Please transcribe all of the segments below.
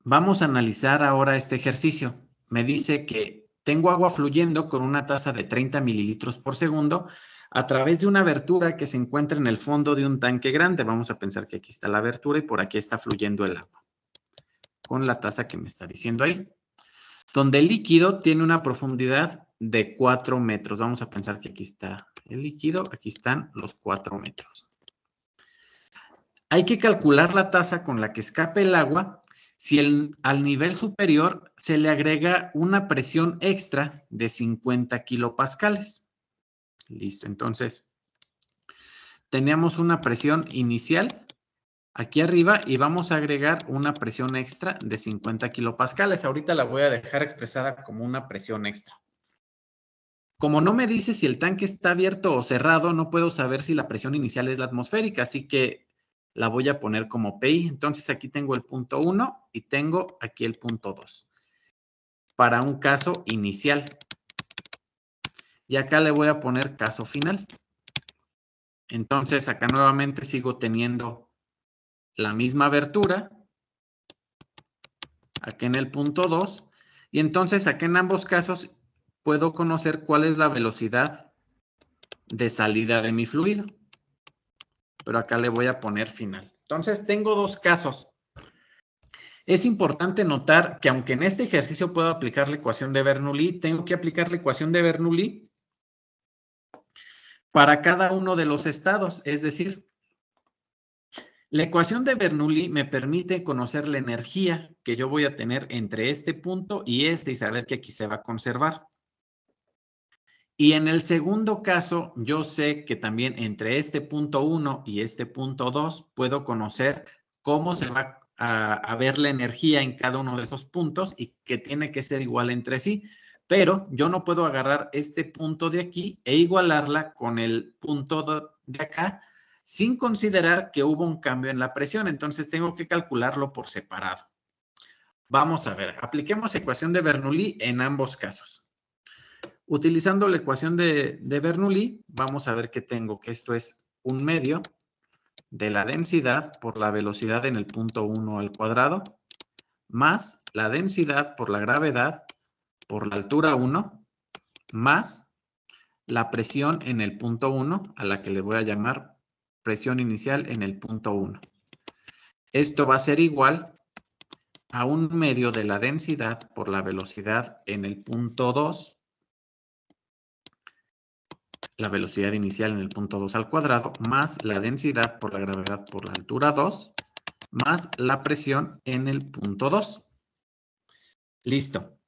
Vamos a analizar ahora este ejercicio. Me dice que tengo agua fluyendo con una tasa de 30 mililitros por segundo a través de una abertura que se encuentra en el fondo de un tanque grande. Vamos a pensar que aquí está la abertura y por aquí está fluyendo el agua con la tasa que me está diciendo ahí. Donde el líquido tiene una profundidad de 4 metros. Vamos a pensar que aquí está el líquido, aquí están los 4 metros. Hay que calcular la tasa con la que escape el agua si al nivel superior se le agrega una presión extra de 50 kilopascales. Listo, entonces teníamos una presión inicial aquí arriba y vamos a agregar una presión extra de 50 kilopascales. Ahorita la voy a dejar expresada como una presión extra. Como no me dice si el tanque está abierto o cerrado, no puedo saber si la presión inicial es la atmosférica, así que la voy a poner como PI. Entonces aquí tengo el punto 1 y tengo aquí el punto 2. Para un caso inicial. Y acá le voy a poner caso final. Entonces acá nuevamente sigo teniendo la misma abertura. Aquí en el punto 2. Y entonces acá en ambos casos puedo conocer cuál es la velocidad de salida de mi fluido. Pero acá le voy a poner final. Entonces tengo dos casos. Es importante notar que aunque en este ejercicio puedo aplicar la ecuación de Bernoulli, tengo que aplicar la ecuación de Bernoulli para cada uno de los estados. Es decir, la ecuación de Bernoulli me permite conocer la energía que yo voy a tener entre este punto y saber que aquí se va a conservar. Y en el segundo caso, yo sé que también entre este punto 1 y este punto 2 puedo conocer cómo se va a ver la energía en cada uno de esos puntos y que tiene que ser igual entre sí. Pero yo no puedo agarrar este punto de aquí e igualarla con el punto de acá sin considerar que hubo un cambio en la presión. Entonces tengo que calcularlo por separado. Vamos a ver, apliquemos ecuación de Bernoulli en ambos casos. Utilizando la ecuación de Bernoulli, vamos a ver que tengo que esto es un medio de la densidad por la velocidad en el punto 1 al cuadrado, más la densidad por la gravedad por la altura 1, más la presión en el punto 1, a la que le voy a llamar presión inicial en el punto 1. Esto va a ser igual a un medio de la densidad por la velocidad en el punto 2, la velocidad inicial en el punto 2 al cuadrado, más la densidad por la gravedad por la altura 2, más la presión en el punto 2. Listo.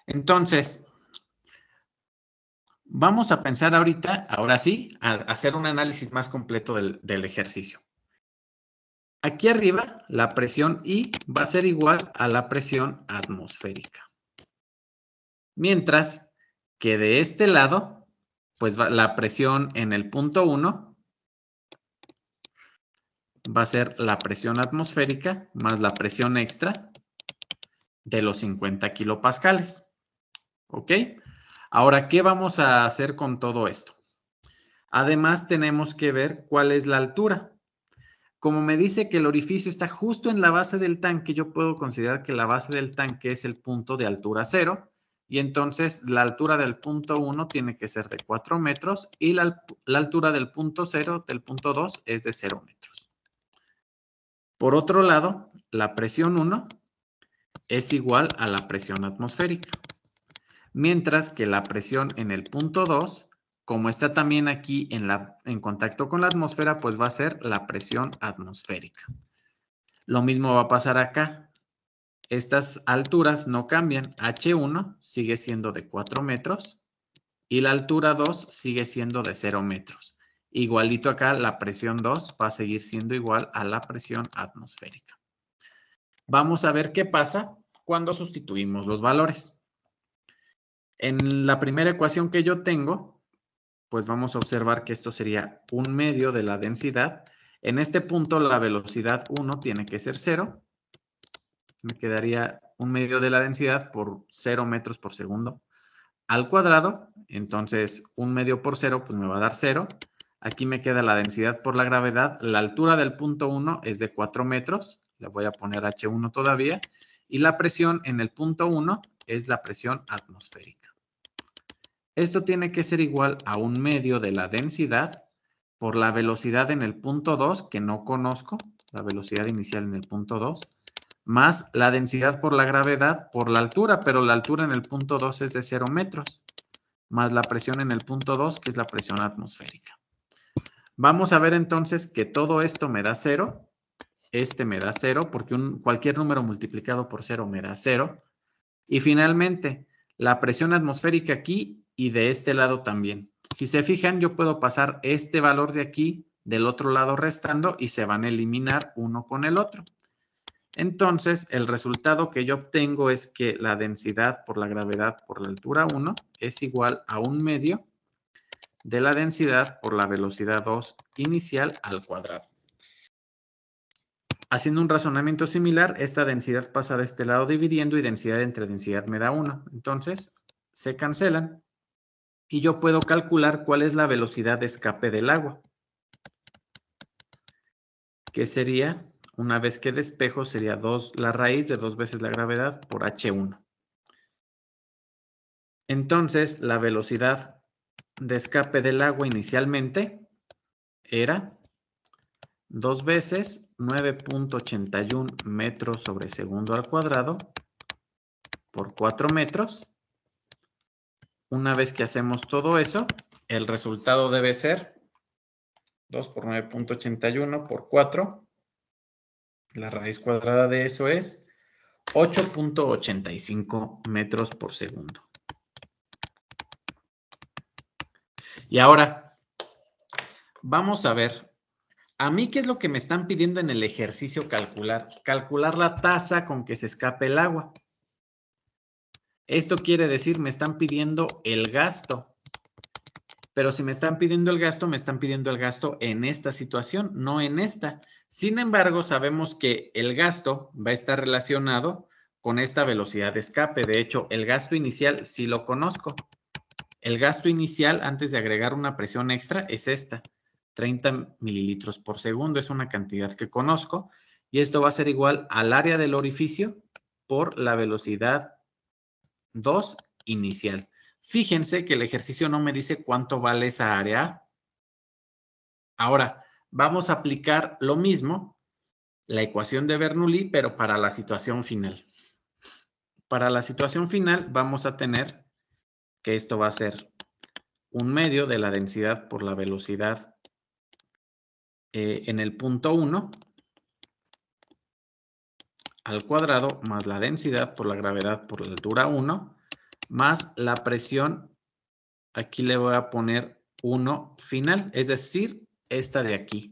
Entonces, vamos a pensar ahorita, ahora sí, a hacer un análisis más completo del ejercicio. Aquí arriba, la presión I va a ser igual a la presión atmosférica. Mientras que de este lado, pues la presión en el punto 1 va a ser la presión atmosférica más la presión extra de los 50 kilopascales. ¿Ok? Ahora, ¿qué vamos a hacer con todo esto? Además, tenemos que ver cuál es la altura. Como me dice que el orificio está justo en la base del tanque, yo puedo considerar que la base del tanque es el punto de altura 0. Y entonces la altura del punto 1 tiene que ser de 4 metros y la altura del punto 0, del punto 2, es de 0 metros. Por otro lado, la presión 1 es igual a la presión atmosférica. Mientras que la presión en el punto 2, como está también aquí en contacto con la atmósfera, pues va a ser la presión atmosférica. Lo mismo va a pasar acá. Estas alturas no cambian. H1 sigue siendo de 4 metros y la altura 2 sigue siendo de 0 metros. Igualito acá, la presión 2 va a seguir siendo igual a la presión atmosférica. Vamos a ver qué pasa cuando sustituimos los valores. En la primera ecuación que yo tengo, pues vamos a observar que esto sería un medio de la densidad. En este punto la velocidad 1 tiene que ser 0. Me quedaría un medio de la densidad por 0 metros por segundo al cuadrado. Entonces, un medio por 0, pues me va a dar 0. Aquí me queda la densidad por la gravedad. La altura del punto 1 es de 4 metros. le voy a poner H1 todavía, y la presión en el punto 1 es la presión atmosférica. Esto tiene que ser igual a 1/2 de la densidad por la velocidad en el punto 2, que no conozco, la velocidad inicial en el punto 2, más la densidad por la gravedad por la altura, pero la altura en el punto 2 es de 0 metros, más la presión en el punto 2, que es la presión atmosférica. Vamos a ver entonces que todo esto me da 0, este me da 0, porque cualquier número multiplicado por 0 me da 0, y finalmente la presión atmosférica aquí y de este lado también. Si se fijan, yo puedo pasar este valor de aquí del otro lado restando y se van a eliminar uno con el otro. Entonces, el resultado que yo obtengo es que la densidad por la gravedad por la altura 1 es igual a 1/2 de la densidad por la velocidad 2 inicial al cuadrado. Haciendo un razonamiento similar, esta densidad pasa de este lado dividiendo y densidad entre densidad me da 1. Entonces, se cancelan y yo puedo calcular cuál es la velocidad de escape del agua, que sería, una vez que despejo, sería la raíz de 2 veces la gravedad por H1. Entonces, la velocidad de escape del agua inicialmente era 2 veces 9.81 metros sobre segundo al cuadrado por 4 metros. Una vez que hacemos todo eso, el resultado debe ser 2 por 9.81 por 4. La raíz cuadrada de eso es 8.85 metros por segundo. Y ahora, vamos a ver, a mí qué es lo que me están pidiendo en el ejercicio calcular. Calcular la tasa con que se escape el agua. Esto quiere decir, me están pidiendo el gasto. Pero si me están pidiendo el gasto, me están pidiendo el gasto en esta situación, no en esta. Sin embargo, sabemos que el gasto va a estar relacionado con esta velocidad de escape. De hecho, el gasto inicial sí lo conozco. El gasto inicial, antes de agregar una presión extra, es esta. 30 mililitros por segundo. Es una cantidad que conozco. Y esto va a ser igual al área del orificio por la velocidad 2 inicial. Fíjense que el ejercicio no me dice cuánto vale esa área. Ahora, vamos a aplicar lo mismo, la ecuación de Bernoulli, pero para la situación final. Para la situación final vamos a tener que esto va a ser 1/2 de la densidad por la velocidad en el punto 1 al cuadrado más la densidad por la gravedad por la altura 1 más la presión, aquí le voy a poner 1 final, es decir, esta de aquí.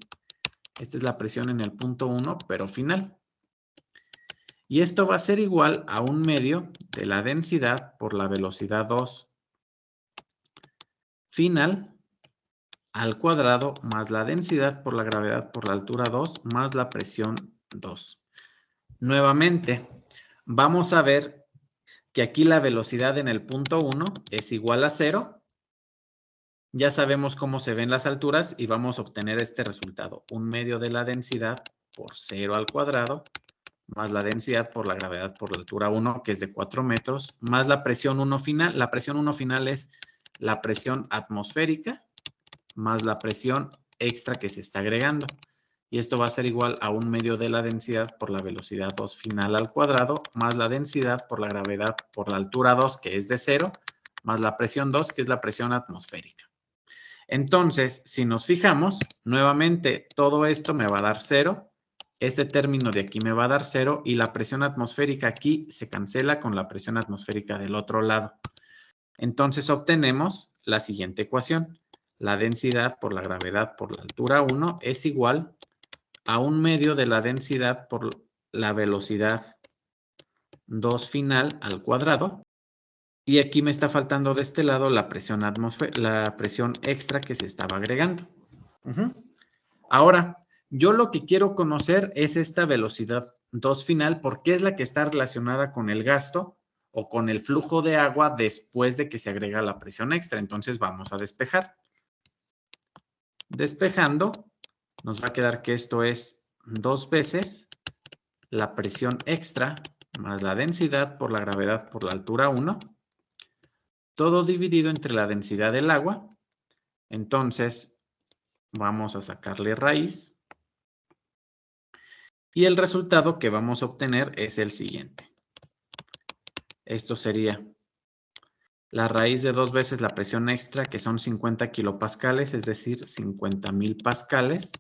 Esta es la presión en el punto 1, pero final. Y esto va a ser igual a 1/2 de la densidad por la velocidad 2 final al cuadrado más la densidad por la gravedad por la altura 2 más la presión 2. Nuevamente, vamos a ver que aquí la velocidad en el punto 1 es igual a 0. Ya sabemos cómo se ven las alturas y vamos a obtener este resultado. 1/2 de la densidad por 0 al cuadrado más la densidad por la gravedad por la altura 1, que es de 4 metros, más la presión 1 final. La presión 1 final es la presión atmosférica más la presión extra que se está agregando. Y esto va a ser igual a 1/2 de la densidad por la velocidad 2 final al cuadrado, más la densidad por la gravedad por la altura 2, que es de 0, más la presión 2, que es la presión atmosférica. Entonces, si nos fijamos, nuevamente todo esto me va a dar 0. Este término de aquí me va a dar 0 y la presión atmosférica aquí se cancela con la presión atmosférica del otro lado. Entonces obtenemos la siguiente ecuación. La densidad por la gravedad por la altura 1 es igual a 1/2 de la densidad por la velocidad 2 final al cuadrado. Y aquí me está faltando de este lado la presión extra que se estaba agregando. Ahora, yo lo que quiero conocer es esta velocidad 2 final porque es la que está relacionada con el gasto o con el flujo de agua después de que se agrega la presión extra. Entonces vamos a despejar. Despejando, nos va a quedar que esto es 2 veces la presión extra más la densidad por la gravedad por la altura 1, todo dividido entre la densidad del agua. Entonces, vamos a sacarle raíz. Y el resultado que vamos a obtener es el siguiente. Esto sería la raíz de 2 veces la presión extra, que son 50 kilopascales, es decir, 50,000 pascales,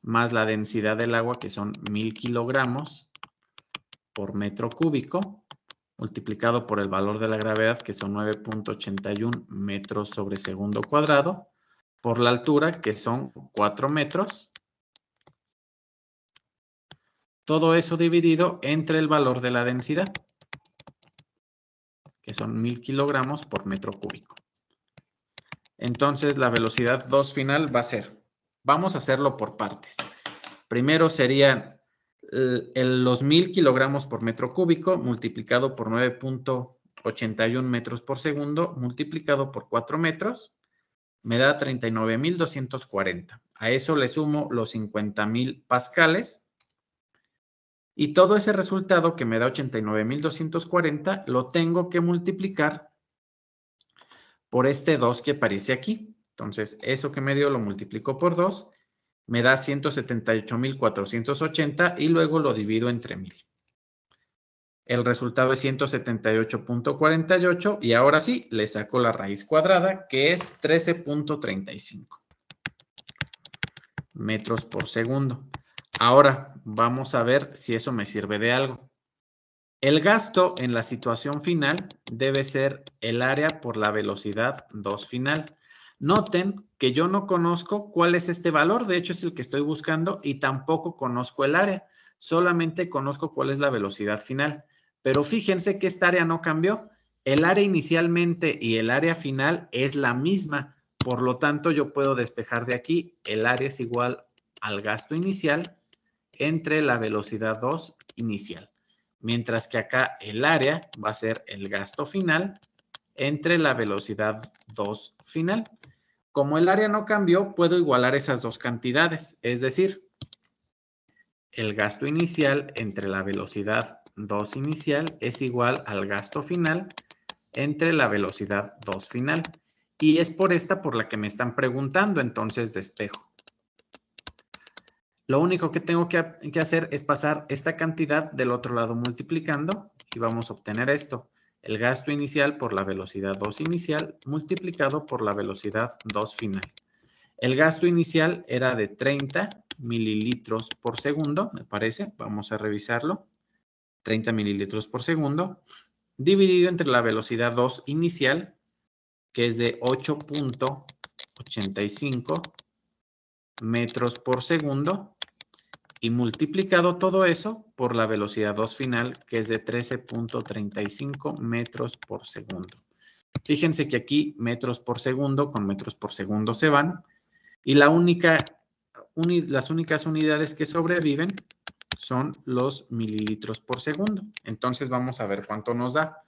más la densidad del agua, que son 1000 kilogramos por metro cúbico, multiplicado por el valor de la gravedad, que son 9.81 metros sobre segundo cuadrado, por la altura, que son 4 metros. Todo eso dividido entre el valor de la densidad, que son 1000 kilogramos por metro cúbico. Entonces, la velocidad 2 final va a ser, vamos a hacerlo por partes. Primero serían los 1000 kilogramos por metro cúbico multiplicado por 9.81 metros por segundo multiplicado por 4 metros, me da 39,240. A eso le sumo los 50,000 pascales. Y todo ese resultado que me da 89,240 lo tengo que multiplicar por este 2 que aparece aquí. Entonces, eso que me dio lo multiplico por 2, me da 178,480 y luego lo divido entre 1000. El resultado es 178.48 y ahora sí, le saco la raíz cuadrada, que es 13.35 metros por segundo. Ahora vamos a ver si eso me sirve de algo. El gasto en la situación final debe ser el área por la velocidad 2 final. Noten que yo no conozco cuál es este valor, de hecho es el que estoy buscando y tampoco conozco el área, solamente conozco cuál es la velocidad final. Pero fíjense que esta área no cambió. El área inicialmente y el área final es la misma, por lo tanto yo puedo despejar de aquí, el área es igual al gasto inicial entre la velocidad 2 inicial. Mientras que acá el área va a ser el gasto final entre la velocidad 2 final. Como el área no cambió, puedo igualar esas dos cantidades. Es decir, el gasto inicial entre la velocidad 2 inicial es igual al gasto final entre la velocidad 2 final. Y es por esta por la que me están preguntando, entonces despejo. Lo único que tengo que hacer es pasar esta cantidad del otro lado multiplicando y vamos a obtener esto. El gasto inicial por la velocidad 2 inicial multiplicado por la velocidad 2 final. El gasto inicial era de 30 mililitros por segundo, me parece. Vamos a revisarlo. 30 mililitros por segundo, dividido entre la velocidad 2 inicial, que es de 8.85 metros por segundo, y multiplicado todo eso por la velocidad 2 final, que es de 13.35 metros por segundo. Fíjense que aquí metros por segundo con metros por segundo se van y las únicas unidades que sobreviven son los mililitros por segundo. Entonces vamos a ver cuánto nos da.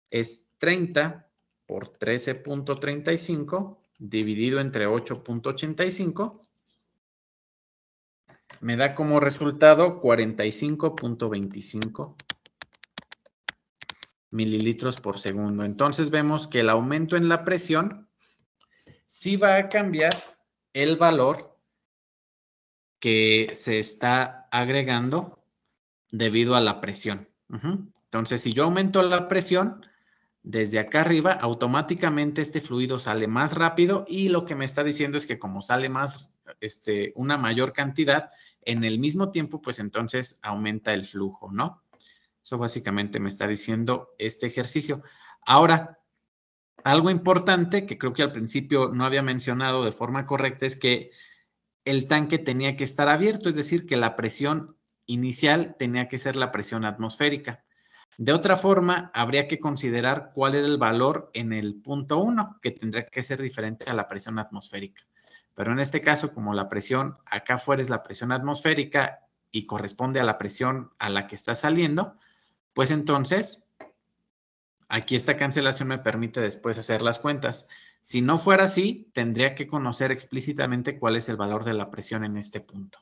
Es 30 por 13.35 dividido entre 8.85. Me da como resultado 45.25 mililitros por segundo. Entonces vemos que el aumento en la presión sí va a cambiar el valor que se está agregando debido a la presión. Entonces, si yo aumento la presión, desde acá arriba, automáticamente este fluido sale más rápido y lo que me está diciendo es que como sale más, una mayor cantidad, en el mismo tiempo, pues entonces aumenta el flujo, ¿no? Eso básicamente me está diciendo este ejercicio. Ahora, algo importante que creo que al principio no había mencionado de forma correcta es que el tanque tenía que estar abierto, es decir, que la presión inicial tenía que ser la presión atmosférica. De otra forma, habría que considerar cuál era el valor en el punto 1, que tendría que ser diferente a la presión atmosférica. Pero en este caso, como la presión acá afuera es la presión atmosférica y corresponde a la presión a la que está saliendo, pues entonces, aquí esta cancelación me permite después hacer las cuentas. Si no fuera así, tendría que conocer explícitamente cuál es el valor de la presión en este punto.